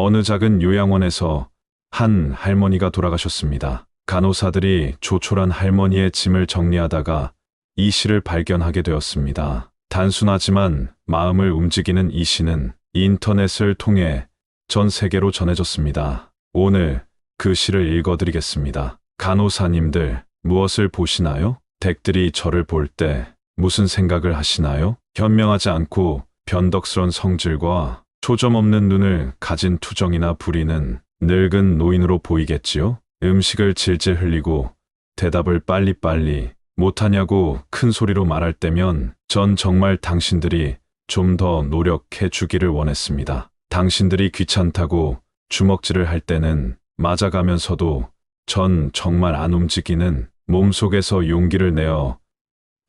어느 작은 요양원에서 한 할머니가 돌아가셨습니다. 간호사들이 조촐한 할머니의 짐을 정리하다가 이 시를 발견하게 되었습니다. 단순하지만 마음을 움직이는 이 시는 인터넷을 통해 전 세계로 전해졌습니다. 오늘 그 시를 읽어드리겠습니다. 간호사님들, 무엇을 보시나요? 댁들이 저를 볼 때 무슨 생각을 하시나요? 현명하지 않고 변덕스런 성질과 초점 없는 눈을 가진 투정이나 불의는 늙은 노인으로 보이겠지요? 음식을 질질 흘리고 대답을 빨리빨리 못하냐고 큰 소리로 말할 때면 전 정말 당신들이 좀 더 노력해 주기를 원했습니다. 당신들이 귀찮다고 주먹질을 할 때는 맞아가면서도 전 정말 안 움직이는 몸속에서 용기를 내어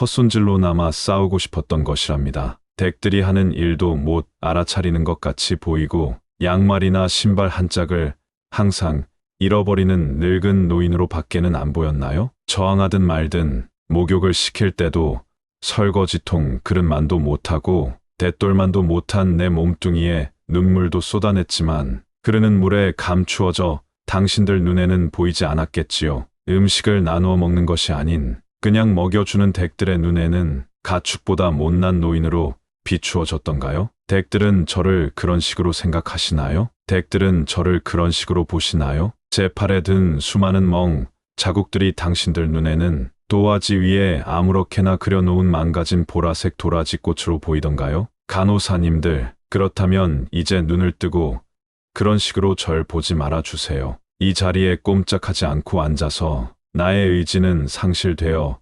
헛손질로나마 싸우고 싶었던 것이랍니다. 댁들이 하는 일도 못 알아차리는 것 같이 보이고 양말이나 신발 한 짝을 항상 잃어버리는 늙은 노인으로 밖에는 안 보였나요? 저항하든 말든 목욕을 시킬 때도 설거지통 그릇만도 못하고 대돌만도 못한 내 몸뚱이에 눈물도 쏟아냈지만 흐르는 물에 감추어져 당신들 눈에는 보이지 않았겠지요. 음식을 나누어 먹는 것이 아닌 그냥 먹여주는 댁들의 눈에는 가축보다 못난 노인으로 비추어졌던가요? 댁들은 저를 그런 식으로 생각하시나요? 댁들은 저를 그런 식으로 보시나요? 제 팔에 든 수많은 멍 자국들이 당신들 눈에는 도화지 위에 아무렇게나 그려놓은 망가진 보라색 도라지 꽃으로 보이던가요? 간호사님들, 그렇다면 이제 눈을 뜨고 그런 식으로 절 보지 말아주세요. 이 자리에 꼼짝하지 않고 앉아서 나의 의지는 상실되어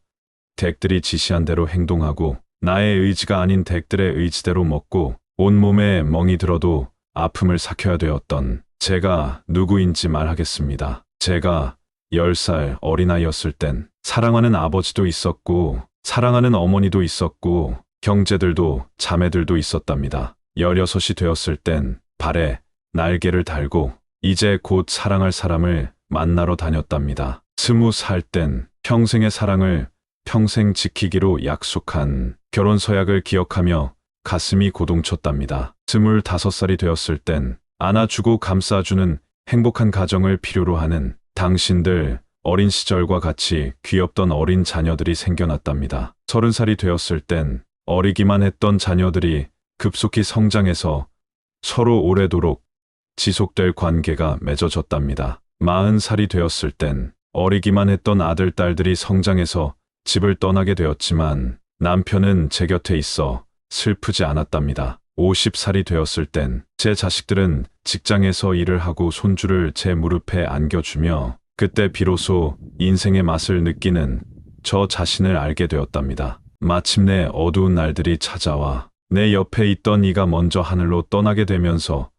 댁들이 지시한 대로 행동하고 나의 의지가 아닌 댁들의 의지대로 먹고 온몸에 멍이 들어도 아픔을 삭혀야 되었던 제가 누구인지 말하겠습니다. 제가 10살 어린아이였을 땐 사랑하는 아버지도 있었고 사랑하는 어머니도 있었고 형제들도 자매들도 있었답니다. 16이 되었을 땐 발에 날개를 달고 이제 곧 사랑할 사람을 만나러 다녔답니다. 20살 땐 평생의 사랑을 평생 지키기로 약속한 결혼 서약을 기억하며 가슴이 고동쳤답니다. 25살이 되었을 땐 안아주고 감싸주는 행복한 가정을 필요로 하는 당신들 어린 시절과 같이 귀엽던 어린 자녀들이 생겨났답니다. 30살이 되었을 땐 어리기만 했던 자녀들이 급속히 성장해서 서로 오래도록 지속될 관계가 맺어졌답니다. 40살이 되었을 땐 어리기만 했던 아들, 딸들이 성장해서 집을 떠나게 되었지만 남편은 제 곁에 있어 슬프지 않았답니다. 50살이 되었을 땐 제 자식들은 직장에서 일을 하고 손주를 제 무릎에 안겨주며 그때 비로소 인생의 맛을 느끼는 저 자신을 알게 되었답니다. 마침내 어두운 날들이 찾아와 내 옆에 있던 이가 먼저 하늘로 떠나게 되면서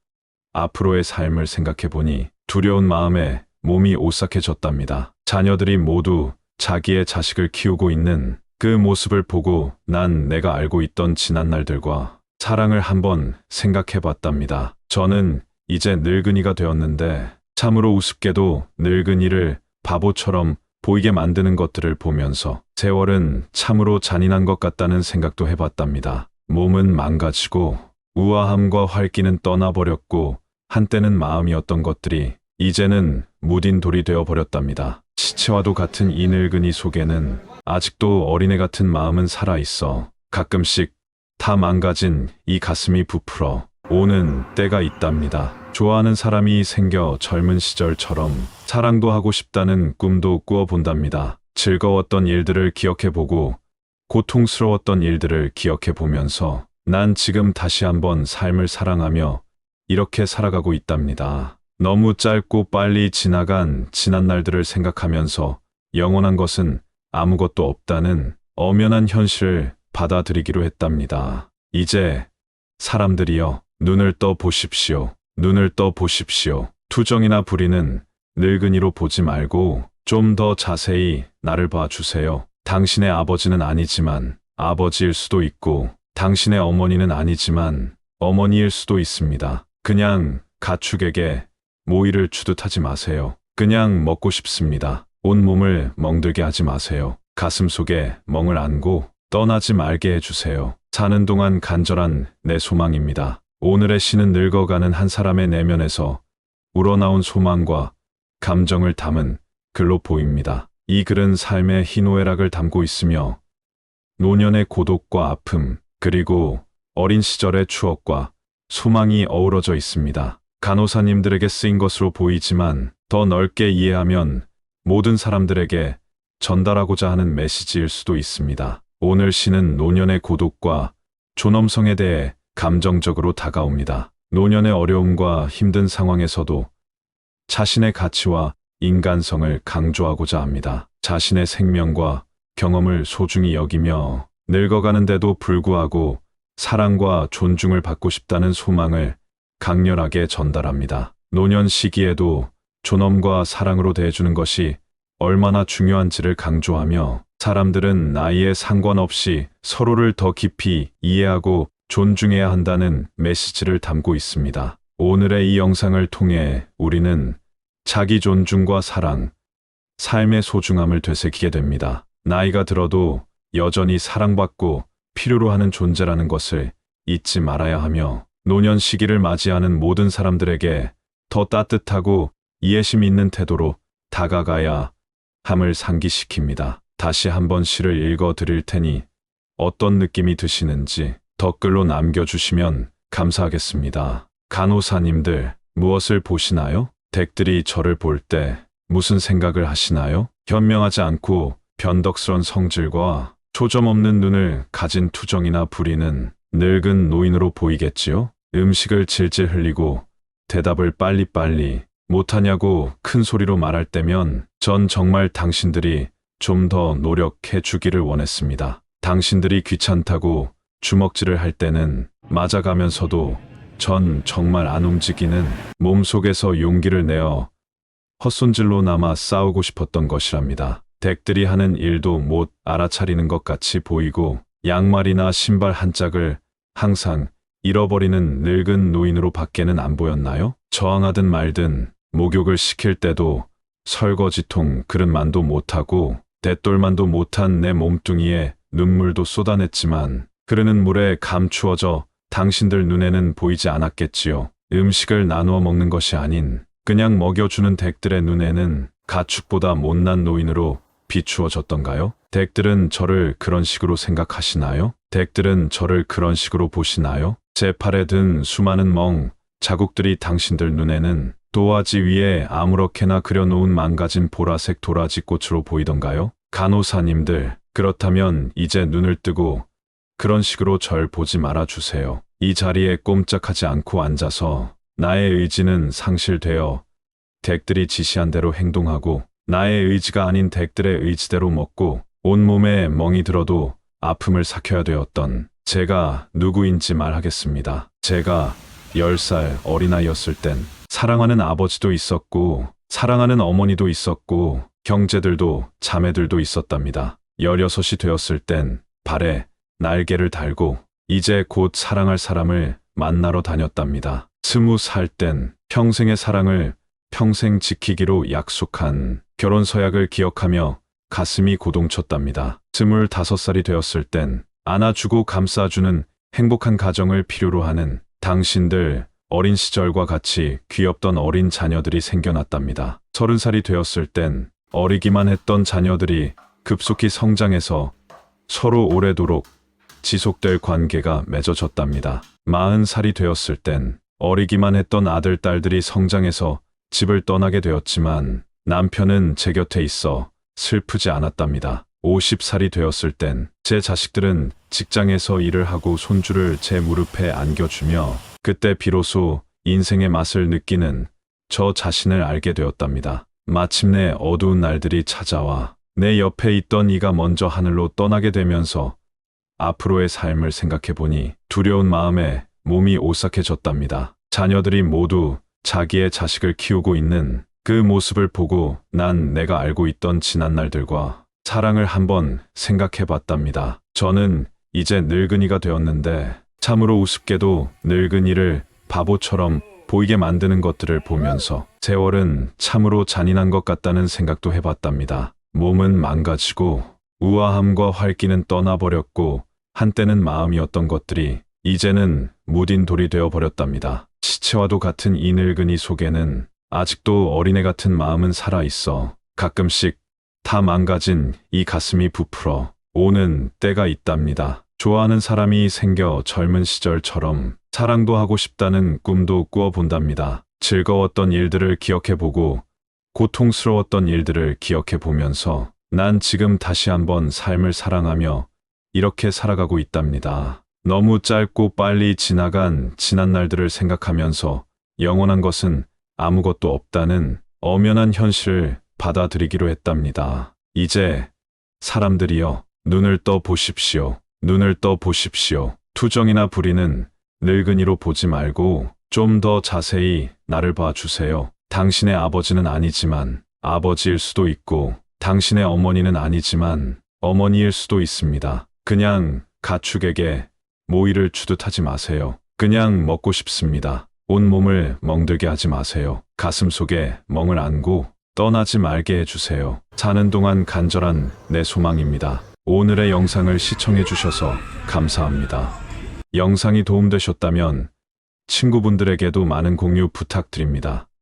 앞으로의 삶을 생각해보니 두려운 마음에 몸이 오싹해졌답니다. 자녀들이 모두 자기의 자식을 키우고 있는 그 모습을 보고 난 내가 알고 있던 지난 날들과 사랑을 한번 생각해봤답니다. 저는 이제 늙은이가 되었는데 참으로 우습게도 늙은이를 바보처럼 보이게 만드는 것들을 보면서 세월은 참으로 잔인한 것 같다는 생각도 해봤답니다. 몸은 망가지고 우아함과 활기는 떠나버렸고 한때는 마음이었던 것들이 이제는 무딘 돌이 되어버렸답니다. 시체와도 같은 이 늙은이 속에는 아직도 어린애 같은 마음은 살아있어 가끔씩 다 망가진 이 가슴이 부풀어 오는 때가 있답니다. 좋아하는 사람이 생겨 젊은 시절처럼 사랑도 하고 싶다는 꿈도 꾸어본답니다. 즐거웠던 일들을 기억해보고 고통스러웠던 일들을 기억해보면서 난 지금 다시 한번 삶을 사랑하며 이렇게 살아가고 있답니다. 너무 짧고 빨리 지나간 지난 날들을 생각하면서 영원한 것은 아무것도 없다는 엄연한 현실을 받아들이기로 했답니다. 이제 사람들이여 눈을 떠 보십시오. 눈을 떠 보십시오. 투정이나 불의는 늙은이로 보지 말고 좀 더 자세히 나를 봐주세요. 당신의 아버지는 아니지만 아버지일 수도 있고 당신의 어머니는 아니지만 어머니일 수도 있습니다. 그냥 가축에게 모이를 주듯하지 마세요. 그냥 먹고 싶습니다. 온몸을 멍들게 하지 마세요. 가슴 속에 멍을 안고 떠나지 말게 해주세요. 사는 동안 간절한 내 소망입니다. 오늘의 시는 늙어가는 한 사람의 내면에서 우러나온 소망과 감정을 담은 글로 보입니다. 이 글은 삶의 희노애락을 담고 있으며 노년의 고독과 아픔, 그리고 어린 시절의 추억과 소망이 어우러져 있습니다. 간호사님들에게 쓰인 것으로 보이지만 더 넓게 이해하면 모든 사람들에게 전달하고자 하는 메시지일 수도 있습니다. 오늘 시는 노년의 고독과 존엄성에 대해 감정적으로 다가옵니다. 노년의 어려움과 힘든 상황에서도 자신의 가치와 인간성을 강조하고자 합니다. 자신의 생명과 경험을 소중히 여기며 늙어가는데도 불구하고 사랑과 존중을 받고 싶다는 소망을 강렬하게 전달합니다. 노년 시기에도 존엄과 사랑으로 대해주는 것이 얼마나 중요한지를 강조하며 사람들은 나이에 상관없이 서로를 더 깊이 이해하고 존중해야 한다는 메시지를 담고 있습니다. 오늘의 이 영상을 통해 우리는 자기 존중과 사랑, 삶의 소중함을 되새기게 됩니다. 나이가 들어도 여전히 사랑받고 필요로 하는 존재라는 것을 잊지 말아야 하며 노년 시기를 맞이하는 모든 사람들에게 더 따뜻하고 이해심 있는 태도로 다가가야 함을 상기시킵니다. 다시 한번 시를 읽어 드릴 테니 어떤 느낌이 드시는지 댓글로 남겨주시면 감사하겠습니다. 간호사님들, 무엇을 보시나요? 댁들이 저를 볼 때 무슨 생각을 하시나요? 현명하지 않고 변덕스런 성질과 초점 없는 눈을 가진 투정이나 부리는 늙은 노인으로 보이겠지요? 음식을 질질 흘리고 대답을 빨리빨리 못하냐고 큰 소리로 말할 때면 전 정말 당신들이 좀 더 노력해 주기를 원했습니다. 당신들이 귀찮다고 주먹질을 할 때는 맞아가면서도 전 정말 안 움직이는 몸속에서 용기를 내어 헛손질로 남아 싸우고 싶었던 것이랍니다. 댁들이 하는 일도 못 알아차리는 것 같이 보이고 양말이나 신발 한 짝을 항상 잃어버리는 늙은 노인으로 밖에는 안 보였나요? 저항하든 말든 목욕을 시킬 때도 설거지통 그릇만도 못하고 대돌만도 못한 내 몸뚱이에 눈물도 쏟아냈지만 흐르는 물에 감추어져 당신들 눈에는 보이지 않았겠지요. 음식을 나누어 먹는 것이 아닌 그냥 먹여주는 댁들의 눈에는 가축보다 못난 노인으로 비추어졌던가요? 댁들은 저를 그런 식으로 생각하시나요? 댁들은 저를 그런 식으로 보시나요? 제 팔에 든 수많은 멍 자국들이 당신들 눈에는 도화지 위에 아무렇게나 그려놓은 망가진 보라색 도라지 꽃으로 보이던가요? 간호사님들, 그렇다면 이제 눈을 뜨고 그런 식으로 절 보지 말아주세요. 이 자리에 꼼짝하지 않고 앉아서 나의 의지는 상실되어 댁들이 지시한 대로 행동하고 나의 의지가 아닌 댁들의 의지대로 먹고 온몸에 멍이 들어도 아픔을 삭혀야 되었던 제가 누구인지 말하겠습니다. 제가 10살 어린아이였을 땐 사랑하는 아버지도 있었고 사랑하는 어머니도 있었고 형제들도 자매들도 있었답니다. 16이 되었을 땐 발에 날개를 달고 이제 곧 사랑할 사람을 만나러 다녔답니다. 20살 땐 평생의 사랑을 평생 지키기로 약속한 결혼 서약을 기억하며 가슴이 고동쳤답니다. 25살이 되었을 땐 안아주고 감싸주는 행복한 가정을 필요로 하는 당신들 어린 시절과 같이 귀엽던 어린 자녀들이 생겨났답니다. 30살이 되었을 땐 어리기만 했던 자녀들이 급속히 성장해서 서로 오래도록 지속될 관계가 맺어졌답니다. 40살이 되었을 땐 어리기만 했던 아들, 딸들이 성장해서 집을 떠나게 되었지만 남편은 제 곁에 있어 슬프지 않았답니다. 50살이 되었을 땐 제 자식들은 직장에서 일을 하고 손주를 제 무릎에 안겨주며 그때 비로소 인생의 맛을 느끼는 저 자신을 알게 되었답니다. 마침내 어두운 날들이 찾아와 내 옆에 있던 이가 먼저 하늘로 떠나게 되면서 앞으로의 삶을 생각해보니 두려운 마음에 몸이 오싹해졌답니다. 자녀들이 모두 자기의 자식을 키우고 있는 그 모습을 보고 난 내가 알고 있던 지난 날들과 사랑을 한번 생각해봤답니다. 저는 이제 늙은이가 되었는데 참으로 우습게도 늙은이를 바보처럼 보이게 만드는 것들을 보면서 세월은 참으로 잔인한 것 같다는 생각도 해봤답니다. 몸은 망가지고 우아함과 활기는 떠나버렸고 한때는 마음이었던 것들이 이제는 무딘 돌이 되어 버렸답니다. 시체와도 같은 이 늙은이 속에는 아직도 어린애 같은 마음은 살아 있어 가끔씩 다 망가진 이 가슴이 부풀어 오는 때가 있답니다. 좋아하는 사람이 생겨 젊은 시절처럼 사랑도 하고 싶다는 꿈도 꾸어본답니다. 즐거웠던 일들을 기억해보고 고통스러웠던 일들을 기억해보면서 난 지금 다시 한번 삶을 사랑하며 이렇게 살아가고 있답니다. 너무 짧고 빨리 지나간 지난 날들을 생각하면서 영원한 것은 아무것도 없다는 엄연한 현실을 받아들이기로 했답니다. 이제 사람들이여 눈을 떠 보십시오. 눈을 떠 보십시오. 투정이나 부리는 늙은이로 보지 말고 좀 더 자세히 나를 봐주세요. 당신의 아버지는 아니지만 아버지일 수도 있고 당신의 어머니는 아니지만 어머니일 수도 있습니다. 그냥 가축에게 모이를 주듯하지 마세요. 그냥 먹고 싶습니다. 온몸을 멍들게 하지 마세요. 가슴 속에 멍을 안고 떠나지 말게 해주세요. 사는 동안 간절한 내 소망입니다. 오늘의 영상을 시청해 주셔서 감사합니다. 영상이 도움되셨다면 친구분들에게도 많은 공유 부탁드립니다.